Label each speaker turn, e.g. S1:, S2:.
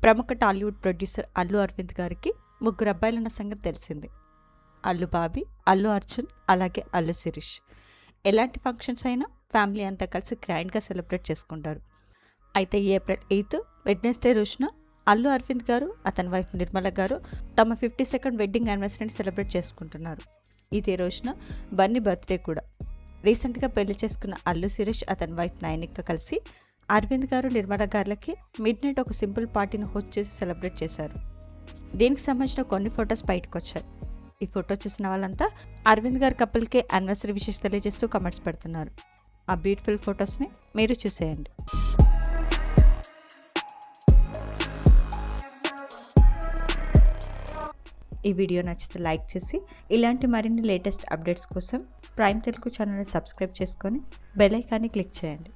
S1: ప్రముఖ టాలీవుడ్ ప్రొడ్యూసర్ అల్లు అరవింద్ గారికి ముగ్గురు అబ్బాయిలన్న సంగతి తెలిసింది. అల్లు బాబీ, అల్లు అర్జున్, అలాగే అల్లు శిరీష్. ఎలాంటి ఫంక్షన్స్ అయినా ఫ్యామిలీ అంతా కలిసి గ్రాండ్గా సెలబ్రేట్ చేసుకుంటారు. అయితే ఏప్రిల్ 8 వెడ్నెస్డే రోజున అల్లు అరవింద్ గారు, అతని వైఫ్ నిర్మల గారు తమ 52nd వెడ్డింగ్ యానివర్సరీని సెలబ్రేట్ చేసుకుంటున్నారు. ఇదే రోజున బన్నీ బర్త్డే కూడా. రీసెంట్గా పెళ్లి చేసుకున్న అల్లు శిరీష్, అతని వైఫ్ నయనిక కలిసి అరవింద్ గారు, నిర్మల గారులకి మిడ్ నైట్ ఒక సింపుల్ పార్టీని హోస్ట్ చేసి సెలబ్రేట్ చేశారు. దీనికి సంబంధించిన కొన్ని ఫొటోస్ బయటకు వచ్చాయి. ఈ ఫోటో చూసిన వాళ్ళంతా అరవింద్ గారి కపుల్కే యానివర్సరీ విషెస్ తెలియజేస్తూ కమెంట్స్ పెడుతున్నారు. ఆ బ్యూటిఫుల్ ఫొటోస్ని మీరు చూసేయండి. ఈ వీడియో నచ్చితే లైక్ చేసి ఇలాంటి మరిన్ని లేటెస్ట్ అప్డేట్స్ కోసం ప్రైమ్ తెలుగు ఛానల్ని సబ్స్క్రైబ్ చేసుకొని బెల్ ఐకాన్ని క్లిక్ చేయండి.